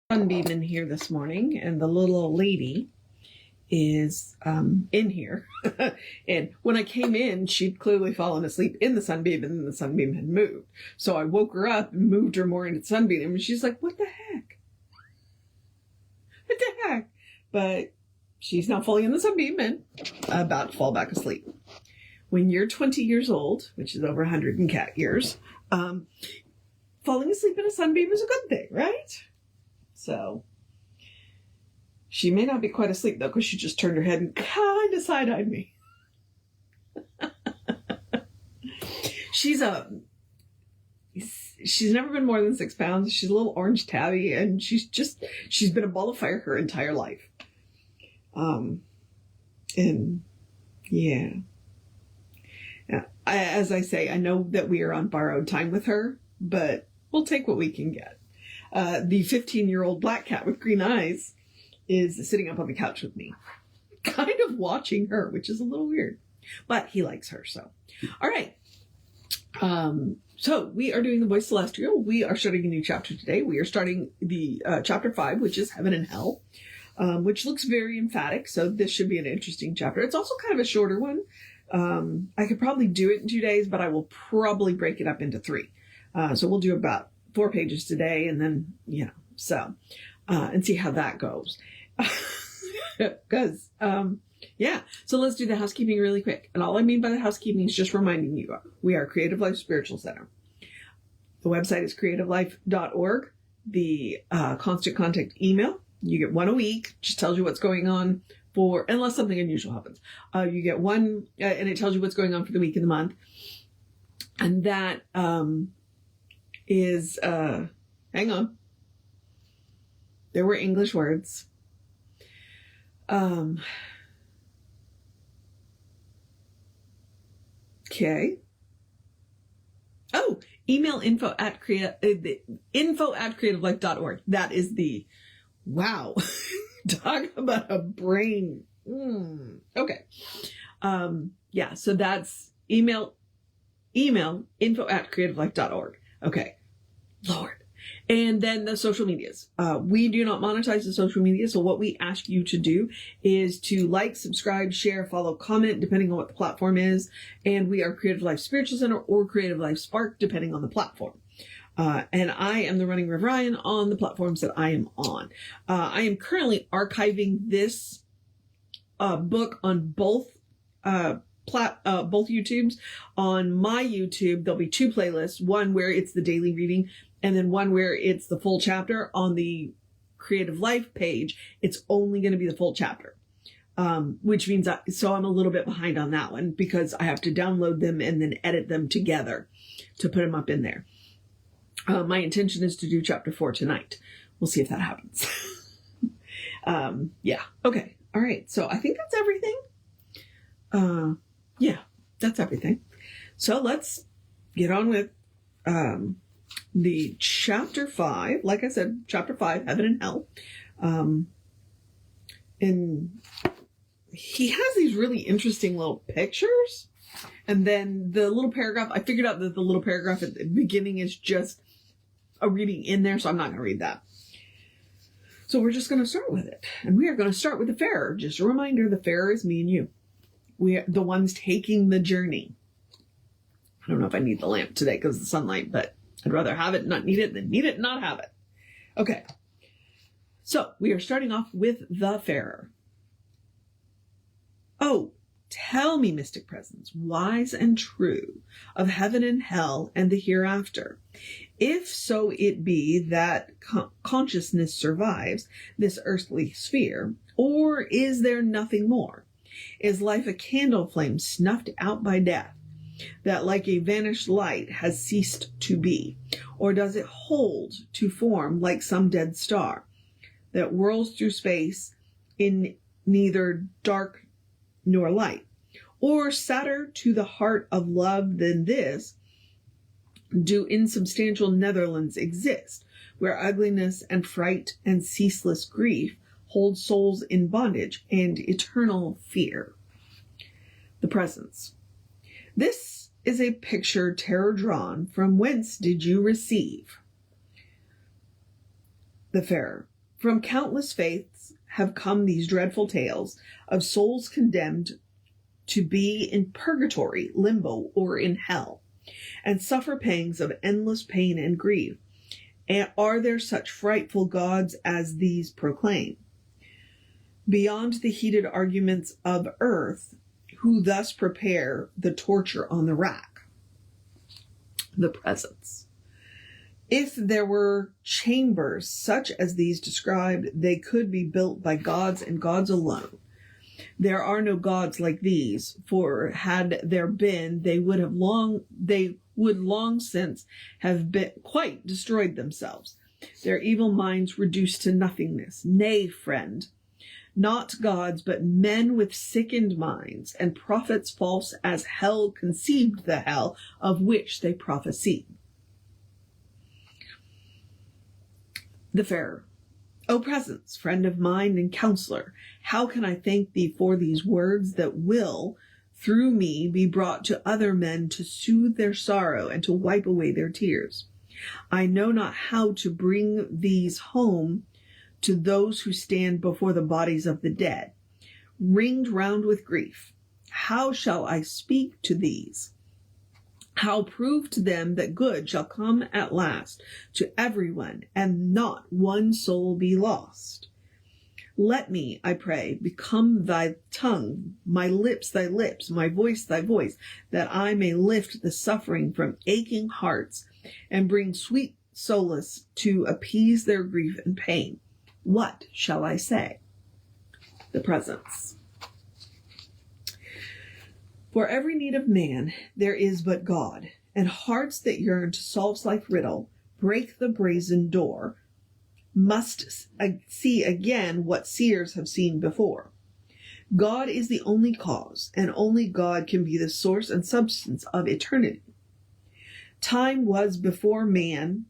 Sunbeam in here this morning, and the little old lady is in here. And when I came in, she'd clearly fallen asleep in the Sunbeam, and then the Sunbeam had moved. So I woke her up and moved her more into the Sunbeam, and she's like, what the heck? What the heck? But she's now fully in the Sunbeam and about to fall back asleep. When you're 20 years old, which is over 100 in cat years, falling asleep in a Sunbeam is a good thing, right? So she may not be quite asleep, though, because she just turned her head and kind of side-eyed me. She's never been more than 6 pounds. She's a little orange tabby, and she's been a ball of fire her entire life. And yeah. As I say, I know that we are on borrowed time with her, but we'll take what we can get. The 15-year-old black cat with green eyes is sitting up on the couch with me, kind of watching her, which is a little weird, but he likes her. So, all right. So we are doing the Voice Celestial. We are starting a new chapter today. We are starting the chapter 5, which is Heaven and Hell, which looks very emphatic. So this should be an interesting chapter. It's also kind of a shorter one. I could probably do it in 2 days, but I will probably break it up into 3. So we'll do about 4 pages today, and then, and see how that goes. Because, so let's do the housekeeping really quick. And all I mean by the housekeeping is just reminding you, we are Creative Life Spiritual Center. The website is creativelife.org. The constant contact email, you get 1 a week, just tells you what's going on unless something unusual happens. You get 1, and it tells you what's going on for the week and the month. And that is, hang on. There were English words. Okay. Oh, email info@creativelife.org. That is the, wow. Talk about a brain. Okay. So that's email info@creativelife.org. Okay. Lord. And then the social medias. We do not monetize the social media. So what we ask you to do is to like, subscribe, share, follow, comment, depending on what the platform is. And we are Creative Life Spiritual Center or Creative Life Spark, depending on the platform. And I am the Running Rev Ryan on the platforms that I am on. I am currently archiving this book on both YouTubes. On my YouTube, there'll be 2 playlists, one where it's the daily reading, and then one where it's the full chapter. On the Creative Life page, it's only going to be the full chapter. Which means so I'm a little bit behind on that one because I have to download them and then edit them together to put them up in there. My intention is to do chapter 4 tonight. We'll see if that happens. Okay. All right. So I think that's everything. That's everything. So let's get on with, the chapter 5. Like I said, chapter 5, Heaven and Hell. And he has these really interesting little pictures. And then the little paragraph, I figured out that the little paragraph at the beginning is just a reading in there, so I'm not going to read that. So we're just going to start with it. And we are going to start with the Farer. Just a reminder, the Farer is me and you. We are the ones taking the journey. I don't know if I need the lamp today because of the sunlight, but I'd rather have it and not need it than need it and not have it. Okay. So we are starting off with the Farer. Oh, tell me, mystic presence, wise and true, of heaven and hell and the hereafter. If so it be that consciousness survives this earthly sphere, or is there nothing more? Is life a candle flame snuffed out by death, that like a vanished light has ceased to be? Or does it hold to form like some dead star that whirls through space in neither dark nor light? Or sadder to the heart of love than this, do insubstantial Netherlands exist, where ugliness and fright and ceaseless grief hold souls in bondage and eternal fear? The presence. This is a picture terror drawn. From whence did you receive? The Farer. From countless faiths have come these dreadful tales of souls condemned to be in purgatory, limbo, or in hell, and suffer pangs of endless pain and grief. And are there such frightful gods as these proclaim? Beyond the heated arguments of earth, who thus prepare the torture on the rack? The presence. If there were chambers such as these described, they could be built by gods and gods alone. There are no gods like these, for had there been, they would long since have been quite destroyed themselves, their evil minds reduced to nothingness. Nay, friend, not gods, but men with sickened minds, and prophets false as hell conceived the hell of which they prophesied. The Farer. O presence, friend of mine and counselor, how can I thank thee for these words that will, through me, be brought to other men to soothe their sorrow and to wipe away their tears? I know not how to bring these home to those who stand before the bodies of the dead, ringed round with grief. How shall I speak to these? How prove to them that good shall come at last to everyone, and not one soul be lost? Let me, I pray, become thy tongue, my lips thy lips, my voice thy voice, that I may lift the suffering from aching hearts and bring sweet solace to appease their grief and pain. What shall I say? The presence. For every need of man there is but God, and hearts that yearn to solve life's riddle, break the brazen door, must see again what seers have seen before. God is the only cause, and only God can be the source and substance of eternity. Time was before man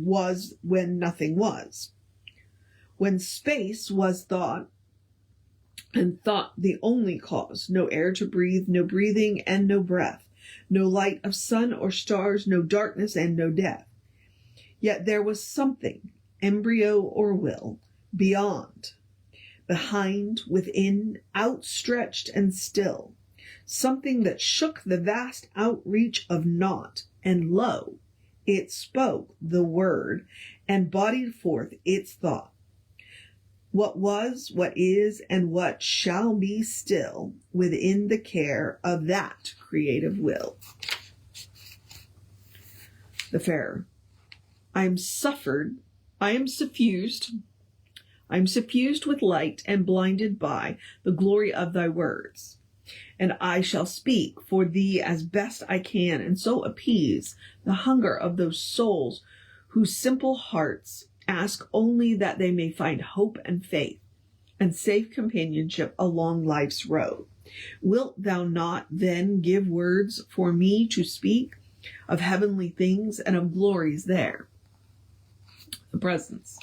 was when nothing was. When space was thought, and thought the only cause, no air to breathe, no breathing and no breath, no light of sun or stars, no darkness and no death. Yet there was something, embryo or will, beyond, behind, within, outstretched and still, something that shook the vast outreach of naught, and lo, it spoke the word and bodied forth its thought. What was, what is, and what shall be still within the care of that creative will. The Farer. I am suffused with light and blinded by the glory of thy words. And I shall speak for thee as best I can, and so appease the hunger of those souls whose simple hearts ask only that they may find hope and faith and safe companionship along life's road. Wilt thou not then give words for me to speak of heavenly things and of glories there? The presence.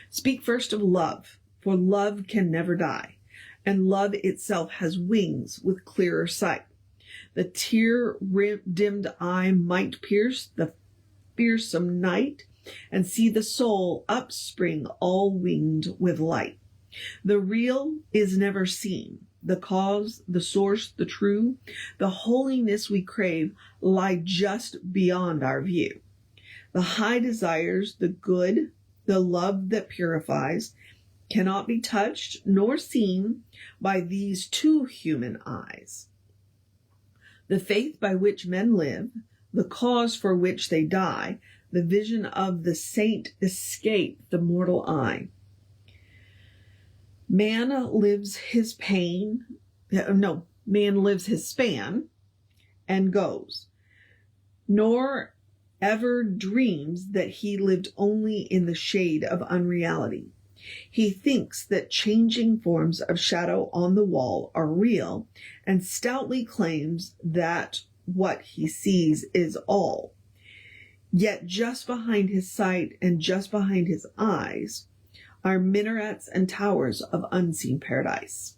Speak first of love, for love can never die, and love itself has wings with clearer sight. The tear-dimmed eye might pierce the fearsome night, and see the soul upspring all winged with light. The real is never seen. The cause, the source, the true, the holiness we crave lie just beyond our view. The high desires, the good, the love that purifies, cannot be touched nor seen by these two human eyes. The faith by which men live, the cause for which they die, the vision of the saint escape the mortal eye. Man lives his span and goes, nor ever dreams that he lived only in the shade of unreality. He thinks that changing forms of shadow on the wall are real, and stoutly claims that what he sees is all. Yet just behind his sight and just behind his eyes are minarets and towers of unseen paradise.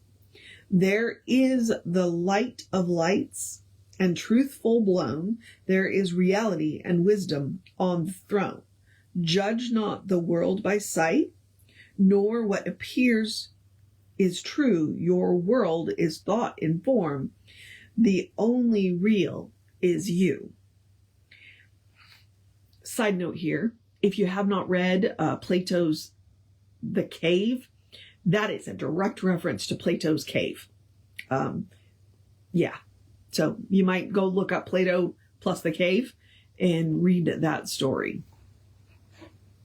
There is the light of lights and truth full blown. There is reality and wisdom on the throne. Judge not the world by sight, nor what appears is true. Your world is thought in form. The only real is you. Side note here, if you have not read Plato's The Cave, that is a direct reference to Plato's Cave. Yeah. So you might go look up Plato plus The Cave and read that story,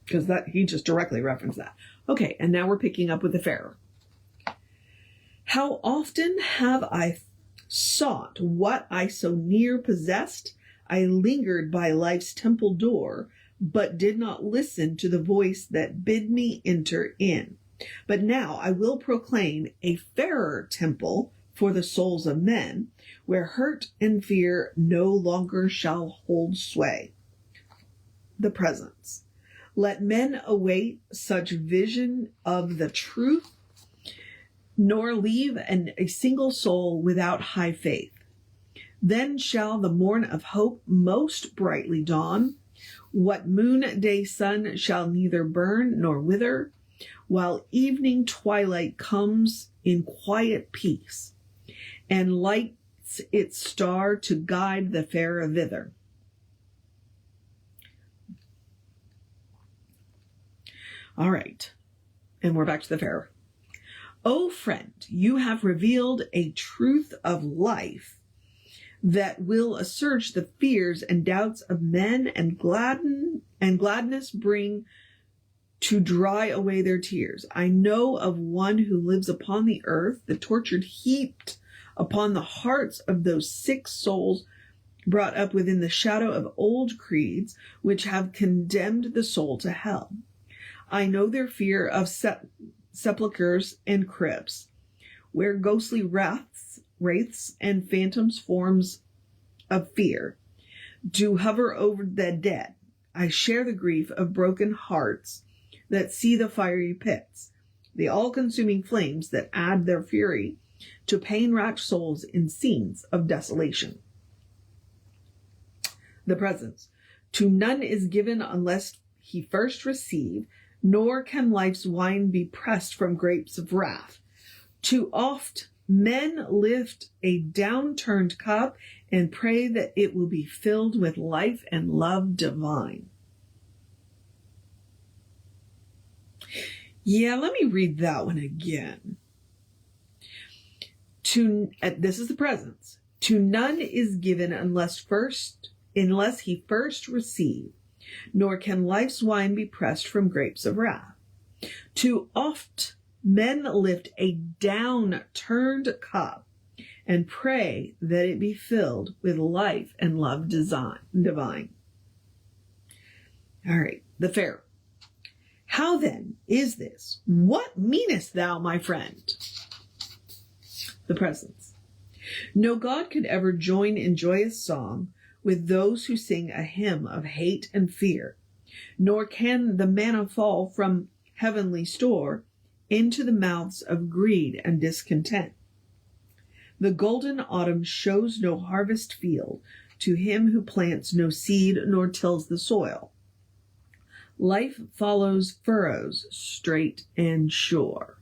because he just directly referenced that. Okay, and now we're picking up with the Wayfarer. How often have I sought what I so near possessed? I lingered by life's temple door, but did not listen to the voice that bid me enter in. But now I will proclaim a fairer temple for the souls of men, where hurt and fear no longer shall hold sway. The presence. Let men await such vision of the truth, nor leave a single soul without high faith. Then shall the morn of hope most brightly dawn. What noonday sun shall neither burn nor wither, while evening twilight comes in quiet peace, and lights its star to guide the farer thither. All right, and we're back to the Wayfarer. O friend, you have revealed a truth of life that will assuage the fears and doubts of men, and gladness bring to dry away their tears. I know of one who lives upon the earth, the tortured heaped upon the hearts of those sick souls brought up within the shadow of old creeds, which have condemned the soul to hell. I know their fear of sepulchres and crypts, where ghostly wraiths and phantoms forms of fear do hover over the dead. I share the grief of broken hearts that see the fiery pits, the all-consuming flames that add their fury to pain-racked souls in scenes of desolation. The presence. To none is given unless he first receive, nor can life's wine be pressed from grapes of wrath. Too oft men lift a downturned cup and pray that it will be filled with life and love divine. Yeah, let me read that one again. This is the presence. To none is given unless he first receive, nor can life's wine be pressed from grapes of wrath. Too oft men lift a downturned cup and pray that it be filled with life and love divine. All right, the Wayfarer. How then is this? What meanest thou, my friend? The presence. No God could ever join in joyous song with those who sing a hymn of hate and fear, nor can the manna fall from heavenly store into the mouths of greed and discontent. The golden autumn shows no harvest field to him who plants no seed nor tills the soil. Life follows furrows straight and sure.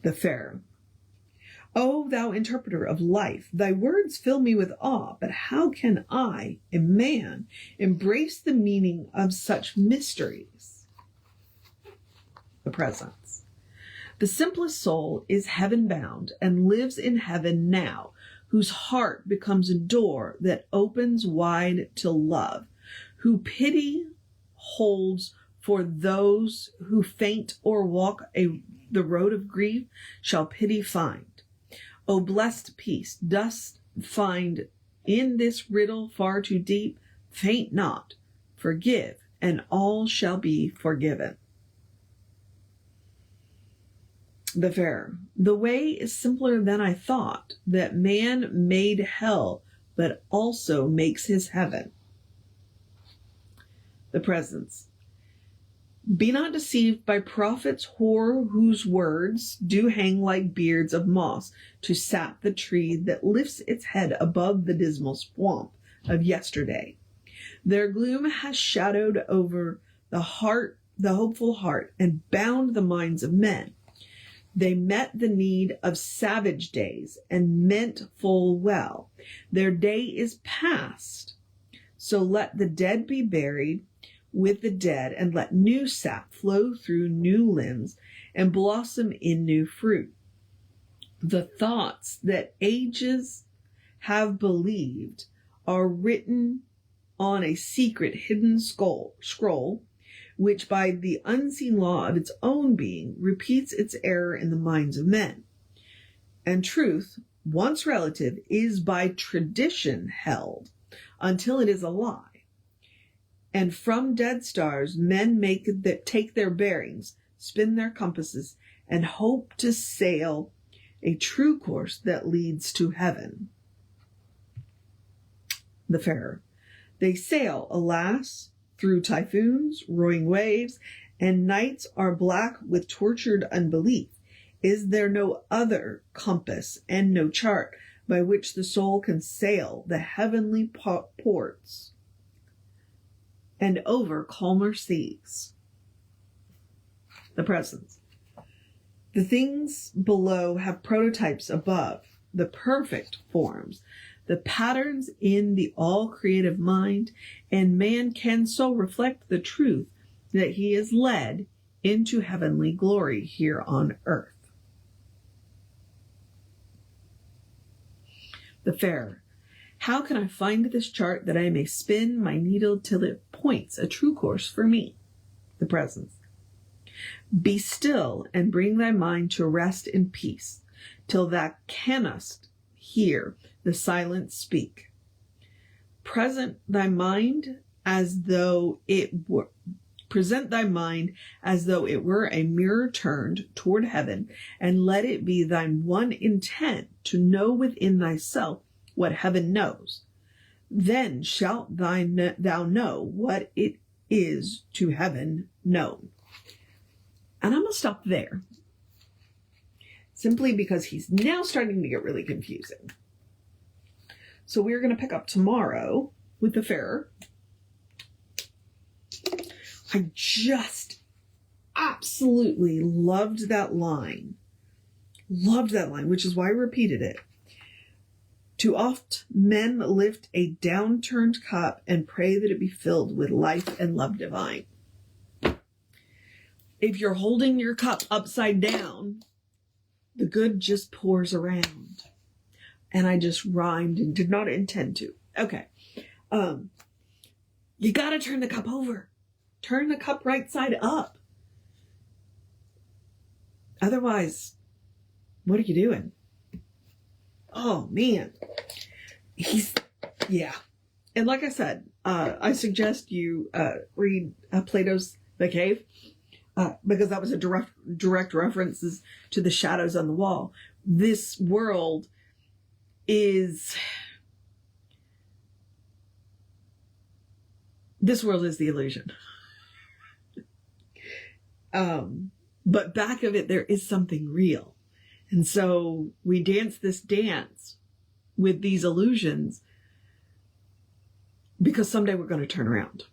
The Wayfarer. O thou interpreter of life, thy words fill me with awe, but how can I, a man, embrace the meaning of such mysteries? The presence. The simplest soul is heaven-bound and lives in heaven now, whose heart becomes a door that opens wide to love, who pity holds for those who faint or walk the road of grief, shall pity find. O blessed peace, dost find in this riddle far too deep? Faint not, forgive, and all shall be forgiven. The Wayfarer. The way is simpler than I thought, that man made hell, but also makes his heaven. The presence. Be not deceived by prophets whose words do hang like beards of moss to sap the tree that lifts its head above the dismal swamp of yesterday. Their gloom has shadowed over the hopeful heart, and bound the minds of men. They met the need of savage days, and meant full well. Their day is past. So let the dead be buried with the dead, and let new sap flow through new limbs and blossom in new fruit. The thoughts that ages have believed are written on a secret hidden scroll, which by the unseen law of its own being repeats its error in the minds of men. And truth, once relative, is by tradition held until it is a lie. And from dead stars men take their bearings, spin their compasses, and hope to sail a true course that leads to heaven. The Farer. They sail, alas, through typhoons, roaring waves, and nights are black with tortured unbelief. Is there no other compass and no chart by which the soul can sail the heavenly ports and over calmer seas? The Presence. The things below have prototypes above, the perfect forms, the patterns in the all-creative mind, and man can so reflect the truth that he is led into heavenly glory here on earth. The Farer. How can I find this chart that I may spin my needle till it points a true course for me? The Presence. Be still and bring thy mind to rest in peace, till thou canst hear the silence speak. Present thy mind as though it were a mirror turned toward heaven, and let it be thine one intent to know within thyself what heaven knows. Then shalt thou know what it is to heaven known. And I'm going to stop there, simply because he's now starting to get really confusing. So we're going to pick up tomorrow with the Farer. I just absolutely loved that line. Which is why I repeated it. Too oft men lift a downturned cup and pray that it be filled with life and love divine. If you're holding your cup upside down, the good just pours around. And I just rhymed and did not intend to. Okay. You got to turn the cup over. Turn the cup right side up. Otherwise, what are you doing? Oh, man. Yeah. And like I said, I suggest you read Plato's The Cave, because that was a direct references to the shadows on the wall. This world is the illusion. But back of it, there is something real. And so we dance this dance with these illusions because someday we're going to turn around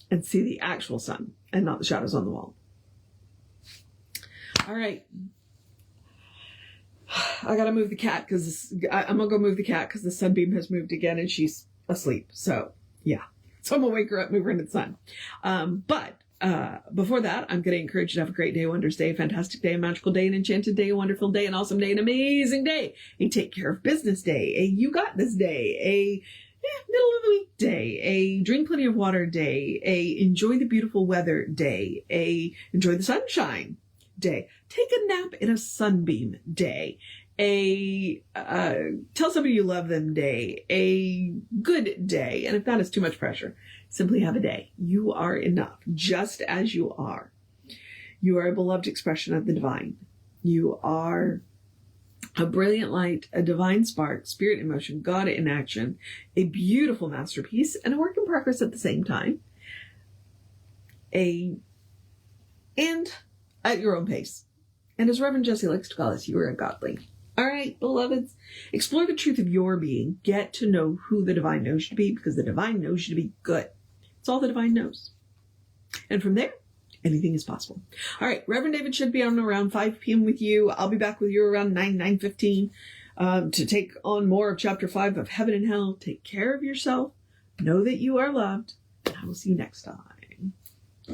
and see the actual sun and not the shadows on the wall. All right. I got to move the cat because I'm going to go move the cat because the sunbeam has moved again and she's asleep. So yeah. So I'm going to wake her up, move her into the sun. But before that, I'm going to encourage you to have a great day, wondrous day, fantastic day, a magical day, an enchanted day, a wonderful day, an awesome day, an amazing day, a take care of business day, a you got this day, a middle of the week day, a drink plenty of water day, a enjoy the beautiful weather day, a enjoy the sunshine day, take a nap in a sunbeam day, a tell somebody you love them day, a good day. And if that is too much pressure, simply have a day. You are enough, just as you are. You are a beloved expression of the divine. You are a brilliant light, a divine spark, spirit in motion, God in action, a beautiful masterpiece, and a work in progress at the same time. And at your own pace. And as Reverend Jesse likes to call us, you are a godly. All right, beloveds, explore the truth of your being. Get to know who the divine knows you to be, because the divine knows you to be good. It's all the divine knows. And from there, anything is possible. All right, Reverend David should be on around 5 p.m. with you. I'll be back with you around 9:15 to take on more of Chapter 5 of Heaven and Hell. Take care of yourself. Know that you are loved. And I will see you next time.